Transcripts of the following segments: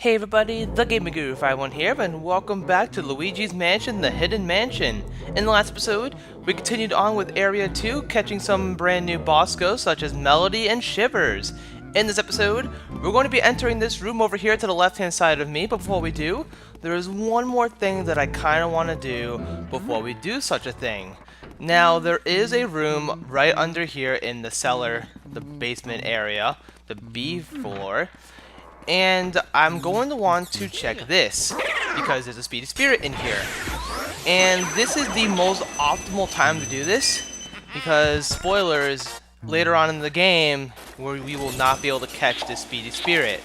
Hey everybody, the Gaming Guru 51 here, and welcome back to Luigi's Mansion, the Hidden Mansion. In the last episode, we continued on with Area 2, catching some brand new boss ghosts such as Melody and Shivers. In this episode, we're going to be entering this room over here to the left-hand side of me, but before we do, there is one more thing that I kind of want to do before we do such a thing. Now, there is a room right under here in the cellar, the basement area, the B floor. And I'm going to want to check this, because there's a Speedy Spirit in here. And this is the most optimal time to do this, because, spoilers, later on in the game, we will not be able to catch this Speedy Spirit.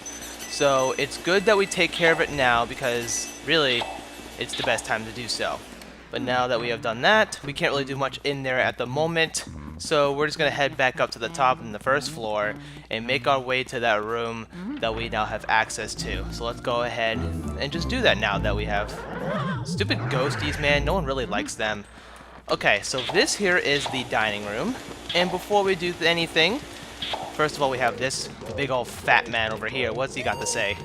So it's good that we take care of it now, because, really, it's the best time to do so. But now that we have done that, we can't really do much in there at the moment. So we're just going to head back up to the top in the first floor and make our way to that room that we now have access to. So let's go ahead and just do that now that we have... Stupid ghosties, man. No one really likes them. Okay, so this here is the dining room. And before we do anything, first of all we have this big old fat man over here. What's he got to say?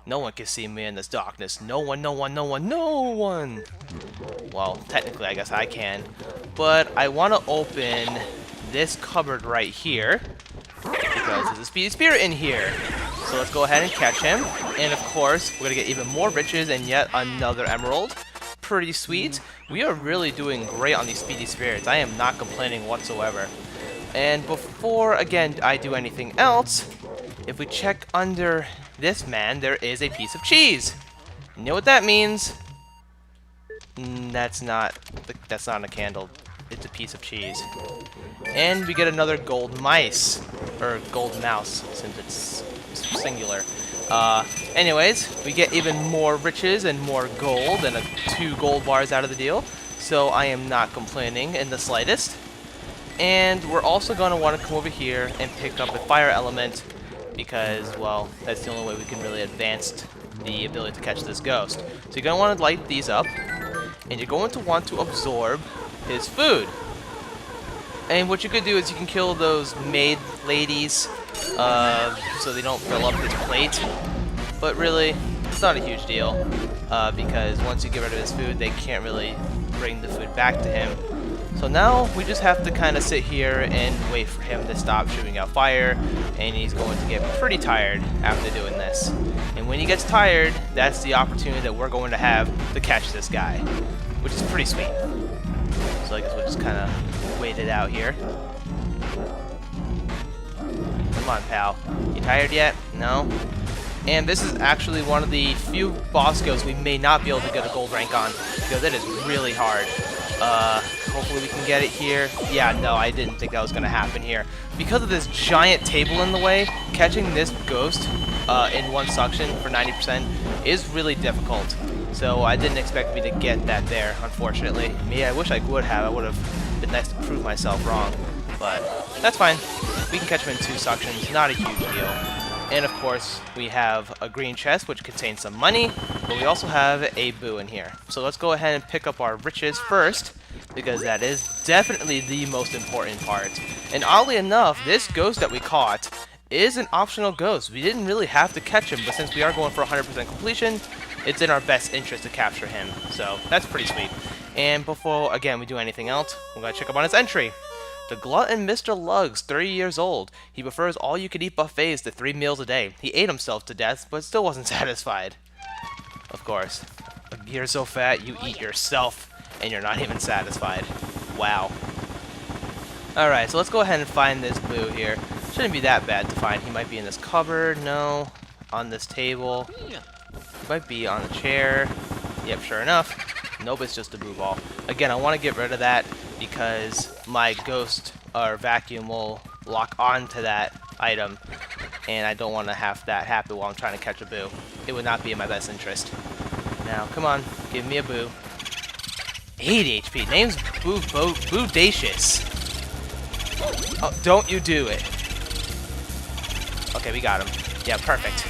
No one can see me in this darkness. No one, no one, no one, no one! Well, technically I guess I can. But I want to open this cupboard right here, because there's a Speedy Spirit in here. So let's go ahead and catch him. And of course, we're going to get even more riches and yet another emerald. Pretty sweet. We are really doing great on these Speedy Spirits. I am not complaining whatsoever. And before, again, I do anything else, if we check under this man, there is a piece of cheese. You know what that means? That's not a candle. It's a piece of cheese. And we get another gold mice, or gold mouse, since it's singular. Anyways, we get even more riches and more gold, and 2 gold bars out of the deal. So I am not complaining in the slightest. And we're also going to want to come over here and pick up a fire element, because, well, that's the only way we can really advance the ability to catch this ghost. So you're going to want to light these up, and you're going to want to absorb his food. And what you could do is you can kill those maid ladies so they don't fill up his plate. But really, it's not a huge deal, because once you get rid of his food, they can't really bring the food back to him. So now we just have to kind of sit here and wait for him to stop shooting out fire, and he's going to get pretty tired after doing this. And when he gets tired, that's the opportunity that we're going to have to catch this guy, which is pretty sweet. So I guess we'll just kind of wait it out here. Come on, pal. You tired yet? No? And this is actually one of the few boss ghosts we may not be able to get a gold rank on, because it is really hard. Hopefully we can get it here. Yeah, no, I didn't think that was going to happen here. Because of this giant table in the way, catching this ghost in one suction for 90% is really difficult. So I didn't expect me to get that there, unfortunately. Me, I wish I would have. It would have been nice to prove myself wrong. But that's fine. We can catch him in 2 suctions. Not a huge deal. And of course, we have a green chest, which contains some money, but we also have a boo in here. So let's go ahead and pick up our riches first, because that is definitely the most important part. And oddly enough, this ghost that we caught is an optional ghost. We didn't really have to catch him, but since we are going for 100% completion, it's in our best interest to capture him. So that's pretty sweet. And before, again, we do anything else, we're going to check up on his entry. The glutton Mr. Lugs, 30 years old. He prefers all-you-can-eat buffets to 3 meals a day. He ate himself to death, but still wasn't satisfied. Of course. You're so fat, you eat yourself, and you're not even satisfied. Wow. Alright, so let's go ahead and find this boo here. Shouldn't be that bad to find. He might be in this cupboard. No. On this table. He might be on the chair. Yep, sure enough. Nope, it's just a boo ball. Again, I want to get rid of that because my ghost or vacuum will lock onto that item, and I don't want to have that happen while I'm trying to catch a boo. It would not be in my best interest. Now, come on, give me a boo. 8 HP. Name's Boodacious. Oh, don't you do it. Okay, we got him. Yeah, perfect.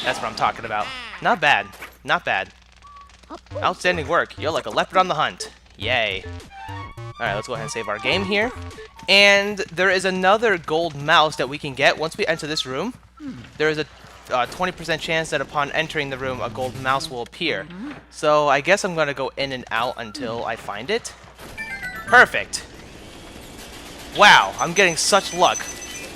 That's what I'm talking about. Not bad. Not bad. Outstanding work. You're like a leopard on the hunt. Yay. Alright, let's go ahead and save our game here. And there is another gold mouse that we can get once we enter this room. There is a 20% chance that upon entering the room, a gold mouse will appear. So I guess I'm gonna go in and out until I find it. Perfect. Wow, I'm getting such luck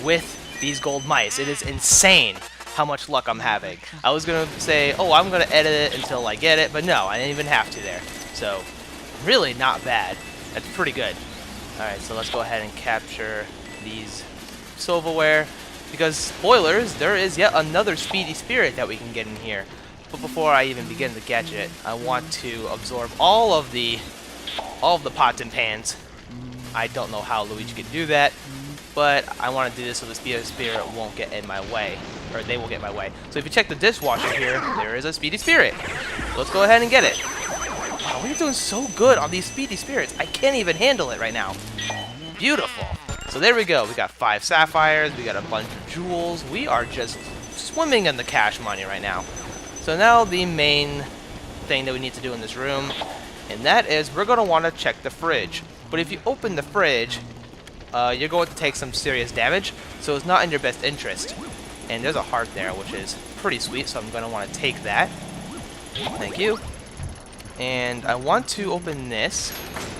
with these gold mice. It is insane how much luck I'm having. I was gonna say, oh, I'm gonna edit it until I get it, but no, I didn't even have to there. So, really not bad. That's pretty good. Alright, so let's go ahead and capture these silverware. Because, spoilers, there is yet another speedy spirit that we can get in here. But before I even begin to catch it, I want to absorb all of the pots and pans. I don't know how Luigi can do that, but I want to do this so the speedy spirit won't get in my way, or they will get in my way. So if you check the dishwasher here, there is a speedy spirit. Let's go ahead and get it. Wow, we're doing so good on these speedy spirits. I can't even handle it right now. Beautiful. So there we go. We got 5 sapphires. We got a bunch of jewels. We are just swimming in the cash money right now. So now the main thing that we need to do in this room, and that is we're going to want to check the fridge. But if you open the fridge, you're going to take some serious damage, so it's not in your best interest. And there's a heart there, which is pretty sweet, so I'm going to want to take that. Thank you. And I want to open this.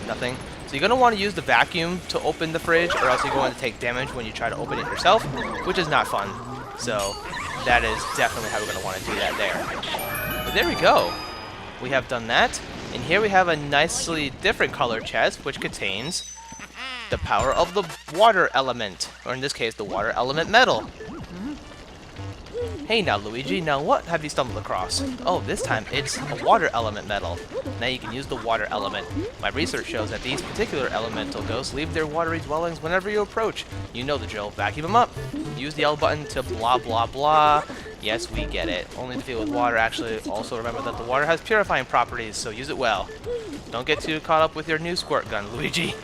Nothing. So you're going to want to use the vacuum to open the fridge, or else you're going to take damage when you try to open it yourself, which is not fun. So that is definitely how we're going to want to do that there. But there we go. We have done that. And here we have a nicely different color chest, which contains the power of the water element, or in this case, the water element metal. Hey now, Luigi, now what have you stumbled across? Oh, this time it's a water element metal. Now you can use the water element. My research shows that these particular elemental ghosts leave their watery dwellings whenever you approach. You know the drill. Vacuum them up. Use the L button to blah blah blah. Yes, we get it. Only to fill with water. Actually, also remember that the water has purifying properties, so use it well. Don't get too caught up with your new squirt gun, Luigi.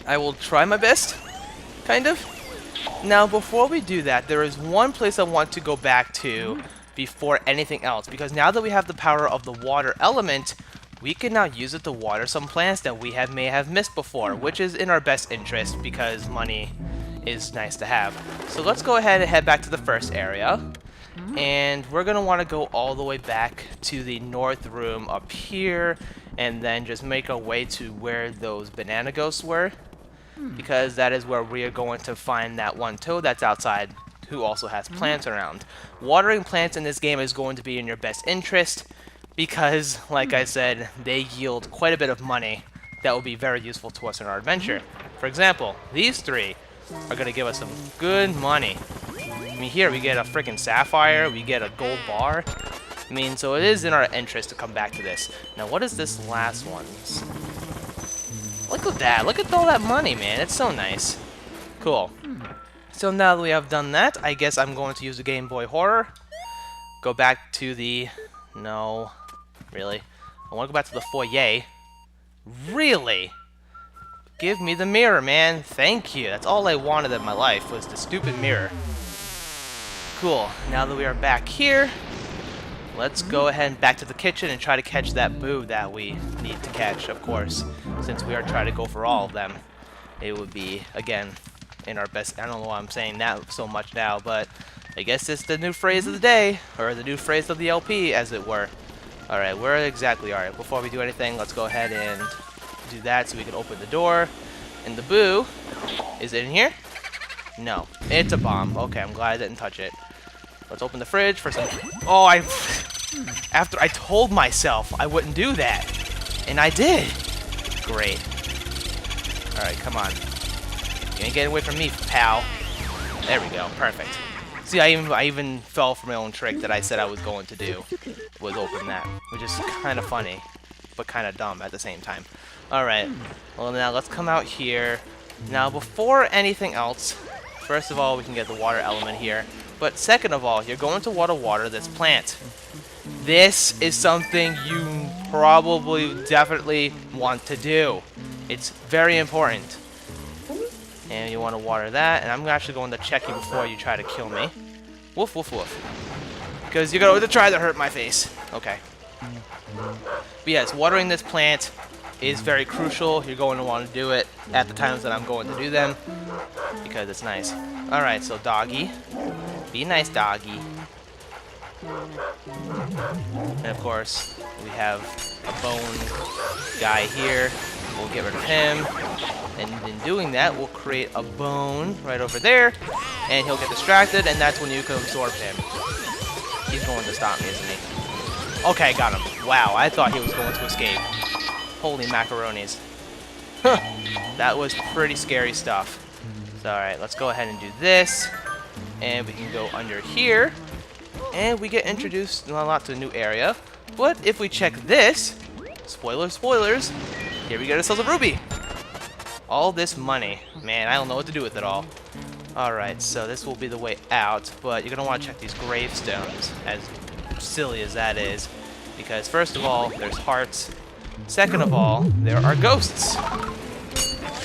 I will try my best, kind of. Now, before we do that, there is one place I want to go back to before anything else, because now that we have the power of the water element, we can now use it to water some plants that we may have missed before, which is in our best interest because money is nice to have. So let's go ahead and head back to the first area, and we're going to want to go all the way back to the north room up here, and then just make our way to where those banana ghosts were. Because that is where we are going to find that one toad that's outside who also has plants around. Watering plants in this game is going to be in your best interest because, like I said, they yield quite a bit of money that will be very useful to us in our adventure. For example, these 3 are going to give us some good money. I mean, here we get a freaking sapphire, we get a gold bar. I mean, so it is in our interest to come back to this. Now, what is this last one? Look at that. Look at all that money, man. It's so nice. Cool. So now that we have done that, I guess I'm going to use the Game Boy Horror. Go back to the... No. Really? I want to go back to the foyer. Really? Give me the mirror, man. Thank you. That's all I wanted in my life was the stupid mirror. Cool. Now that we are back here, let's go ahead and back to the kitchen and try to catch that boo that we need to catch, of course. Since we are trying to go for all of them, it would be, again, in our best... I don't know why I'm saying that so much now, but I guess it's the new phrase of the day, or the new phrase of the LP, as it were. Alright, where exactly are you? Before we do anything, let's go ahead and do that so we can open the door. And the boo, is it in here? No, it's a bomb. Okay, I'm glad I didn't touch it. Let's open the fridge for some... Oh, after I told myself I wouldn't do that, and I did. Great. Alright, come on. You ain't getting away from me, pal. There we go. Perfect. See, I even fell for my own trick that I said I was going to do, was open that, which is kind of funny, but kind of dumb at the same time. Alright. Well, now let's come out here. Now, before anything else, first of all, we can get the water element here. But second of all, you're going to water this plant. This is something you probably definitely want to do. It's very important. And you want to water that, and I'm actually going to check you before you try to kill me. Woof, woof, woof. Because you're going to try to hurt my face. Okay. But yes, watering this plant is very crucial. You're going to want to do it at the times that I'm going to do them, because it's nice. Alright, so doggy. Be nice, doggy. And of course, we have a bone guy here. We'll get rid of him. And in doing that, we'll create a bone right over there. And he'll get distracted, and that's when you can absorb him. He's going to stop me, isn't he? Okay, got him. Wow, I thought he was going to escape. Holy macaronis. Huh, that was pretty scary stuff. So, alright, let's go ahead and do this. And we can go under here. And we get introduced a lot to a new area. But if we check this, spoilers, spoilers, here we get ourselves a ruby. All this money. Man, I don't know what to do with it all. Alright, so this will be the way out. But you're going to want to check these gravestones, as silly as that is. Because first of all, there's hearts. Second of all, there are ghosts.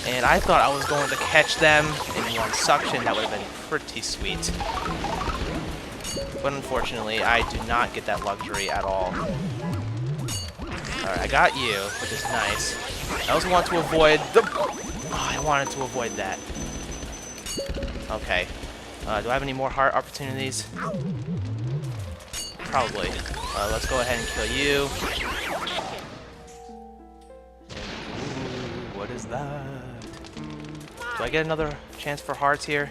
And I thought I was going to catch them in one suction. That would have been pretty sweet. But unfortunately, I do not get that luxury at all. Alright, I got you, which is nice. I also want to avoid the... Oh, I wanted to avoid that. Okay. Do I have any more heart opportunities? Probably. Let's go ahead and kill you. Ooh, what is that? Do I get another chance for hearts here?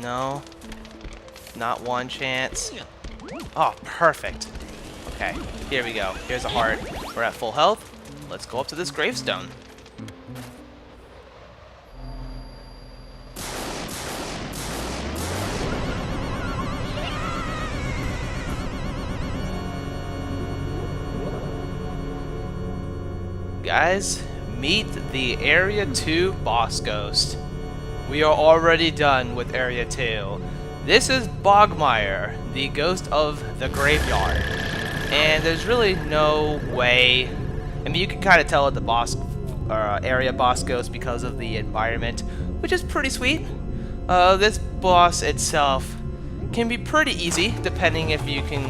No. Not one chance. Oh, perfect. Okay, here we go. Here's a heart. We're at full health. Let's go up to this gravestone. Guys, meet the Area 2 boss ghost. We are already done with Area 2. This is Bogmire, the ghost of the graveyard. And there's really no way... I mean, you can kind of tell at the boss area boss ghost because of the environment, which is pretty sweet. This boss itself can be pretty easy, depending if you can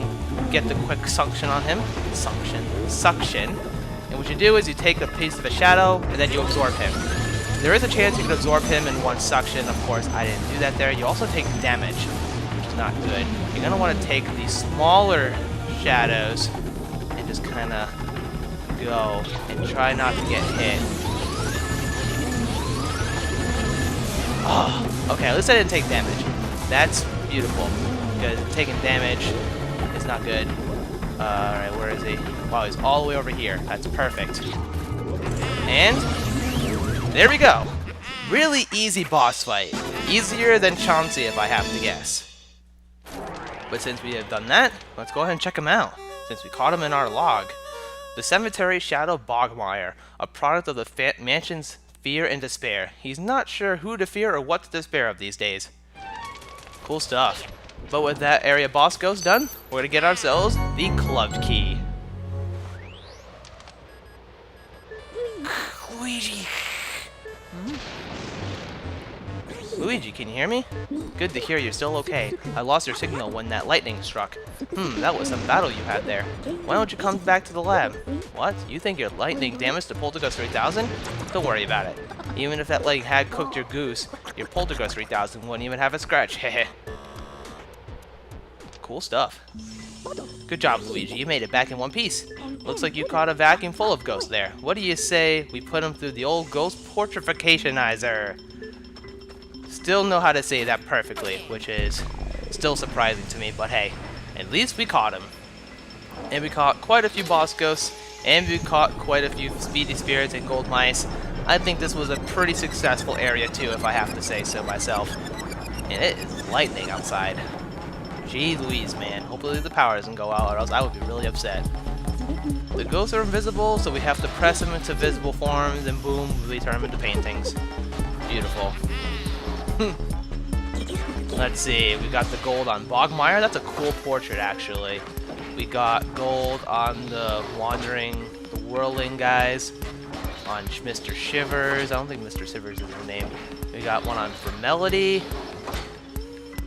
get the quick suction on him. Suction. And what you do is you take a piece of a shadow, and then you absorb him. There is a chance you can absorb him in one suction. Of course, I didn't do that there. You also take damage, which is not good. You're going to want to take these smaller shadows and just kind of go and try not to get hit. Oh, okay, at least I didn't take damage. That's beautiful, because taking damage is not good. Alright, where is he? Wow, he's all the way over here. That's perfect. And there we go. Really easy boss fight. Easier than Chauncey, if I have to guess. But since we have done that, let's go ahead and check him out, since we caught him in our log. The Cemetery Shadow Bogmire, a product of the mansion's fear and despair. He's not sure who to fear or what to despair of these days. Cool stuff. But with that area boss ghost done, we're gonna get ourselves the clubbed key. Luigi! Luigi, can you hear me? Good to hear you're still okay. I lost your signal when that lightning struck. That was some battle you had there. Why don't you come back to the lab? What? You think your lightning damaged the Poltergust 3000? Don't worry about it. Even if that lightning had cooked your goose, your Poltergust 3000 wouldn't even have a scratch. Hehe. Cool stuff. Good job, Luigi. You made it back in one piece. Looks like you caught a vacuum full of ghosts there. What do you say we put them through the old ghost portrificationizer? Still know how to say that perfectly, which is still surprising to me, but hey, at least we caught him. And we caught quite a few boss ghosts, and we caught quite a few speedy spirits and gold mice. I think this was a pretty successful area too, if I have to say so myself. And it is lightning outside. Gee Louise, man. Hopefully the power doesn't go out, or else I would be really upset. The ghosts are invisible, so we have to press them into visible forms, and boom, we turn them into paintings. Beautiful. Let's see, we got the gold on Bogmire. That's a cool portrait, actually. We got gold on the whirling guys. On Mr. Shivers. I don't think Mr. Shivers is his name. We got one on for Melody.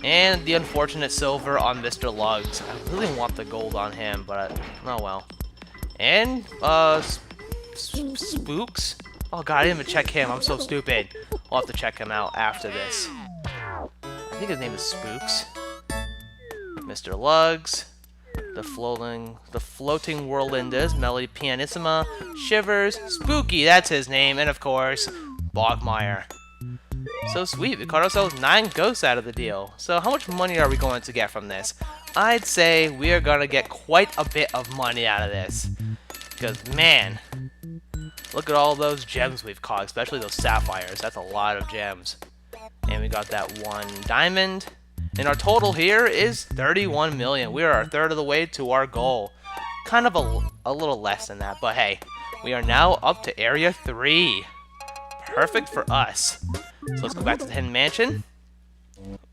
And the unfortunate silver on Mr. Lugs. I really want the gold on him, but oh well. And, Spooks? Oh god, I didn't even check him. I'm so stupid. I'll have to check him out after this. I think his name is Spooks. Mr. Lugs. The floating whirlwindas, Melody Pianissima, Shivers, Spooky, that's his name, and of course, Bogmire. So sweet, we caught ourselves 9 ghosts out of the deal. So how much money are we going to get from this? I'd say we are going to get quite a bit of money out of this. Because man, look at all those gems we've caught, especially those sapphires. That's a lot of gems. And we got that 1 diamond. And our total here is 31 million. We are a third of the way to our goal. Kind of a little less than that, but hey, we are now up to Area 3. Perfect for us. So let's go back to the Hidden Mansion.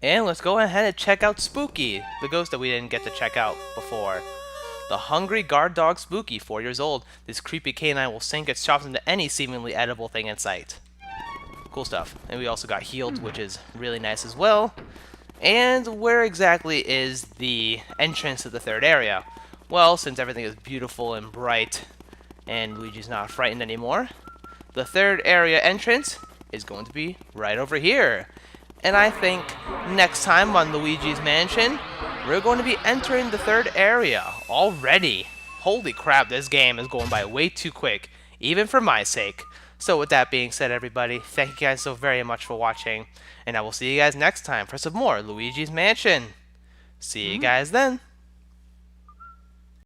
And let's go ahead and check out Spooky, the ghost that we didn't get to check out before. The hungry guard dog Spooky, 4 years old. This creepy canine will sink its chops into any seemingly edible thing in sight. Cool stuff. And we also got healed, which is really nice as well. And where exactly is the entrance to the 3rd area? Well, since everything is beautiful and bright, and Luigi's not frightened anymore, the 3rd area entrance is going to be right over here. And I think next time on Luigi's Mansion, we're going to be entering the 3rd area already. Holy crap, this game is going by way too quick, even for my sake. So with that being said, everybody, thank you guys so very much for watching, and I will see you guys next time for some more Luigi's Mansion. See you guys then.